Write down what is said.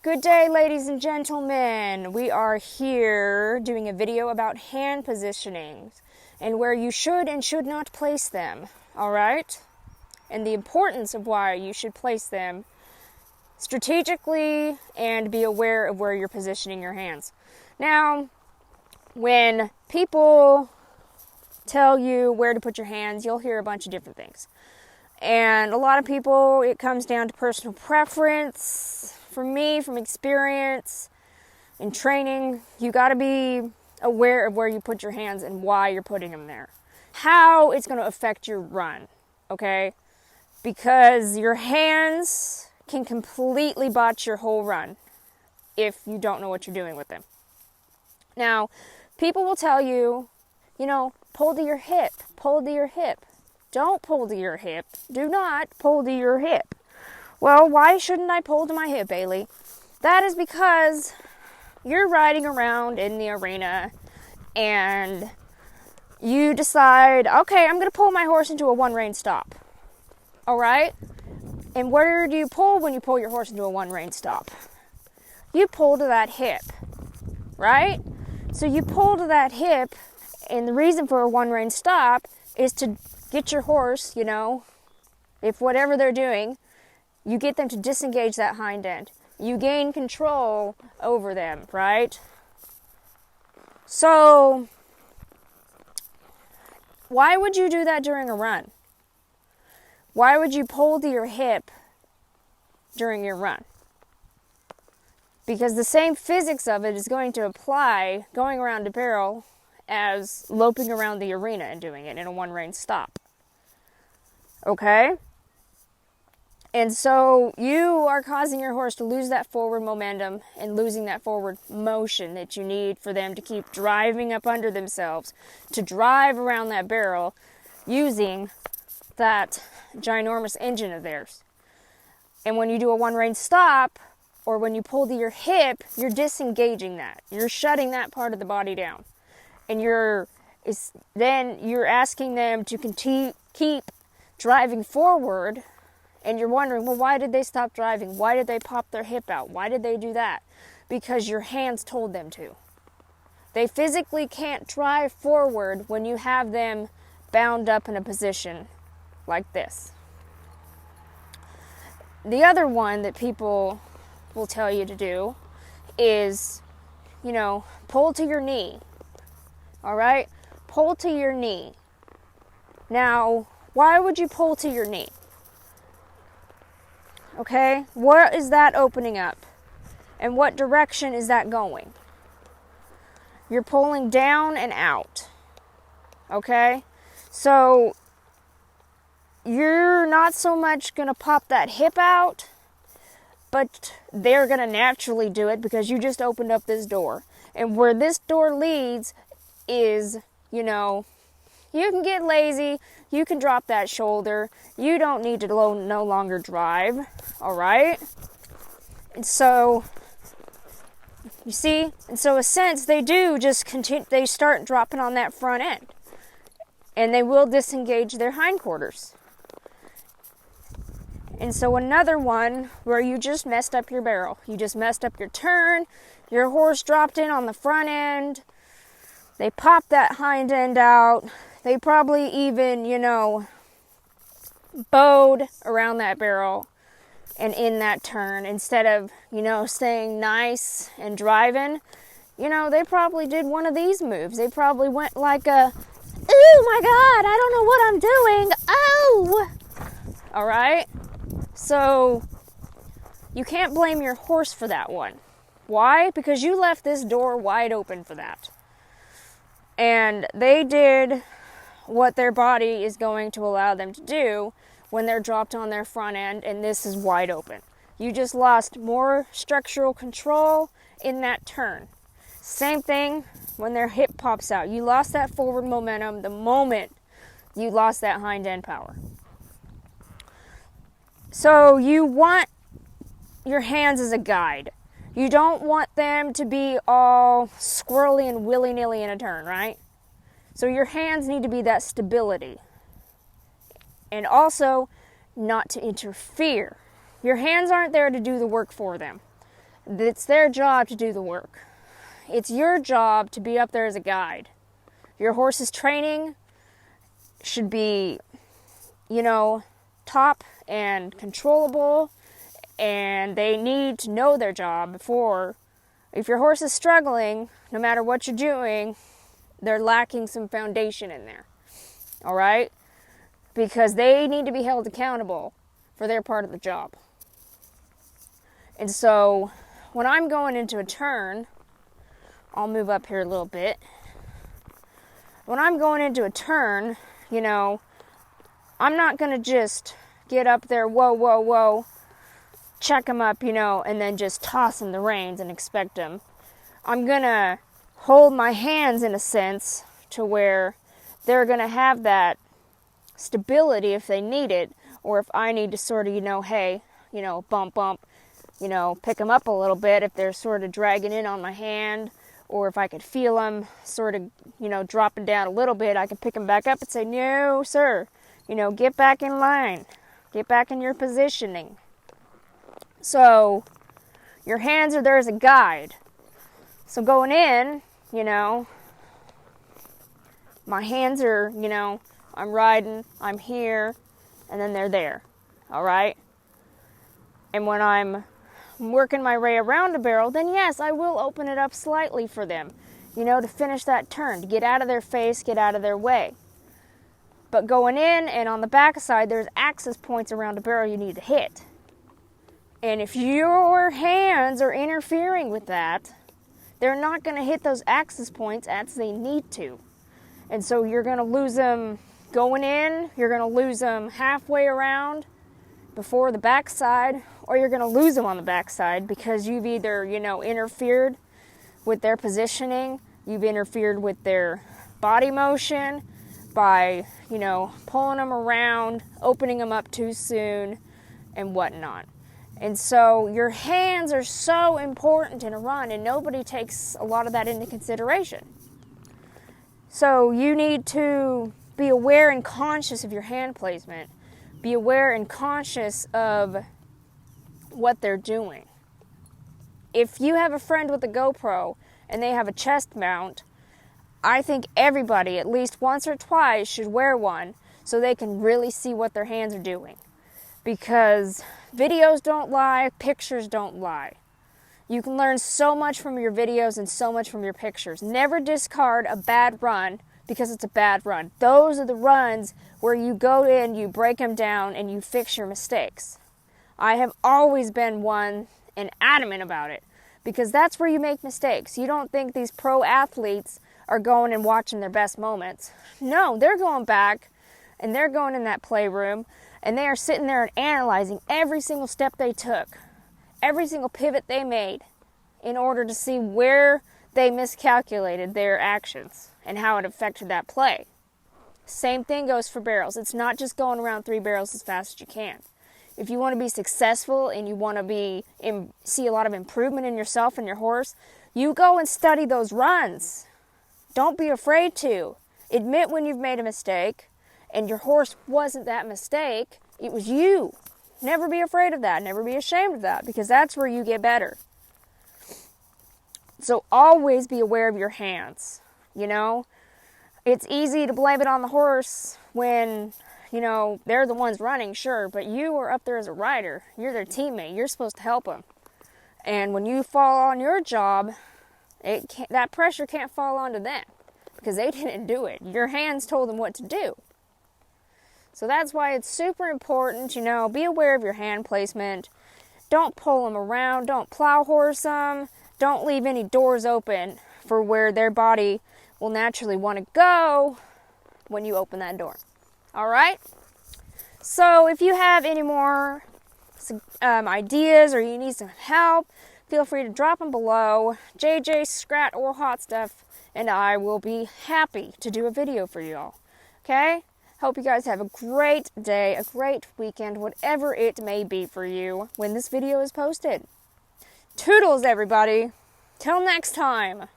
Good day, ladies and gentlemen. We are here doing a video about hand positionings and where you should and should not place them, all right? And the importance of why you should place them strategically and be aware of where you're positioning your hands. Now, when people tell you where to put your hands, you'll hear a bunch of different things. And a lot of people, it comes down to personal preference. For me, from experience and training, you got to be aware of where you put your hands and why you're putting them there. How it's going to affect your run, okay? Because your hands can completely botch your whole run if you don't know what you're doing with them. Now, people will tell you, pull to your hip, pull to your hip. Don't pull to your hip. Do not pull to your hip. Well, why shouldn't I pull to my hip, Bailey? That is because you're riding around in the arena and you decide, okay, I'm going to pull my horse into a one-rein stop. All right? And where do you pull when you pull your horse into a one-rein stop? You pull to that hip, right? So you pull to that hip, and the reason for a one-rein stop is to get your horse, if whatever they're doing, you get them to disengage that hind end. You gain control over them, right? So, why would you do that during a run? Why would you pull to your hip during your run? Because the same physics of it is going to apply going around a barrel as loping around the arena and doing it in a one-rein stop. Okay? And so you are causing your horse to lose that forward momentum and losing that forward motion that you need for them to keep driving up under themselves, to drive around that barrel using that ginormous engine of theirs. And when you do a one-rein stop, or when you pull to your hip, you're disengaging that. You're shutting that part of the body down. And then you're asking them to keep driving forward. And you're wondering, well, why did they stop driving? Why did they pop their hip out? Why did they do that? Because your hands told them to. They physically can't drive forward when you have them bound up in a position like this. The other one that people will tell you to do is, pull to your knee. All right? Pull to your knee. Now, why would you pull to your knee? Okay, what is that opening up? And what direction is that going? You're pulling down and out. Okay? So, you're not so much going to pop that hip out, but they're going to naturally do it because you just opened up this door. And where this door leads is, you can get lazy, you can drop that shoulder, you don't need to no longer drive, all right? And so, you see, in a sense, they do just continue, they start dropping on that front end, and they will disengage their hindquarters. And so another one where you just messed up your barrel, you just messed up your turn, your horse dropped in on the front end, they popped that hind end out. They probably even, bowed around that barrel and in that turn instead of, staying nice and driving. They probably did one of these moves. They probably went like a, oh my God, I don't know what I'm doing. Oh! All right? So, you can't blame your horse for that one. Why? Because you left this door wide open for that. And they did what their body is going to allow them to do when they're dropped on their front end and this is wide open. You just lost more structural control in that turn. Same thing when their hip pops out. You lost that forward momentum the moment you lost that hind end power. So you want your hands as a guide. You don't want them to be all squirrely and willy-nilly in a turn, right? So your hands need to be that stability. And also, not to interfere. Your hands aren't there to do the work for them. It's their job to do the work. It's your job to be up there as a guide. Your horse's training should be, top and controllable, and they need to know their job before. If your horse is struggling, no matter what you're doing, they're lacking some foundation in there. All right? Because they need to be held accountable for their part of the job. And so, when I'm going into a turn, I'll move up here a little bit. When I'm going into a turn, I'm not going to just get up there, whoa, check them up, and then just toss them the reins and expect them. I'm going to hold my hands in a sense to where they're going to have that stability if they need it, or if I need to sort of, hey, bump, pick them up a little bit if they're sort of dragging in on my hand, or if I could feel them sort of, dropping down a little bit, I can pick them back up and say, no, sir, get back in line, get back in your positioning. So, your hands are there as a guide. So going in, my hands are, I'm riding, I'm here, and then they're there, all right? And when I'm working my way around a barrel, then yes, I will open it up slightly for them, to finish that turn, to get out of their face, get out of their way. But going in and on the backside, there's access points around a barrel you need to hit. And if your hands are interfering with that, they're not going to hit those access points as they need to. And so you're going to lose them going in, you're going to lose them halfway around before the backside, or you're going to lose them on the backside because you've either, interfered with their positioning, you've interfered with their body motion by, pulling them around, opening them up too soon, and whatnot. And so your hands are so important in a run, and nobody takes a lot of that into consideration. So you need to be aware and conscious of your hand placement. Be aware and conscious of what they're doing. If you have a friend with a GoPro and they have a chest mount, I think everybody, at least once or twice, should wear one so they can really see what their hands are doing. Because videos don't lie, pictures don't lie. You can learn so much from your videos and so much from your pictures. Never discard a bad run because it's a bad run. Those are the runs where you go in, you break them down, and you fix your mistakes. I have always been one and adamant about it because that's where you make mistakes. You don't think these pro athletes are going and watching their best moments. No, they're going back and they're going in that playroom and they are sitting there and analyzing every single step they took, every single pivot they made in order to see where they miscalculated their actions and how it affected that play. Same thing goes for barrels. It's not just going around 3 barrels as fast as you can. If you want to be successful and you want to see a lot of improvement in yourself and your horse, you go and study those runs. Don't be afraid to. Admit when you've made a mistake and your horse wasn't that mistake. It was you. Never be afraid of that. Never be ashamed of that because that's where you get better. So always be aware of your hands. It's easy to blame it on the horse when, they're the ones running, sure, but you are up there as a rider. You're their teammate. You're supposed to help them. And when you fall on your job, that pressure can't fall onto them because they didn't do it. Your hands told them what to do. So that's why it's super important, be aware of your hand placement. Don't pull them around. Don't plow horse them. Don't leave any doors open for where their body will naturally want to go when you open that door. All right? So if you have any more ideas or you need some help, feel free to drop them below. JJ, Scrat, or Hot Stuff, and I will be happy to do a video for you all. Okay? Hope you guys have a great day, a great weekend, whatever it may be for you when this video is posted. Toodles, everybody. Till next time.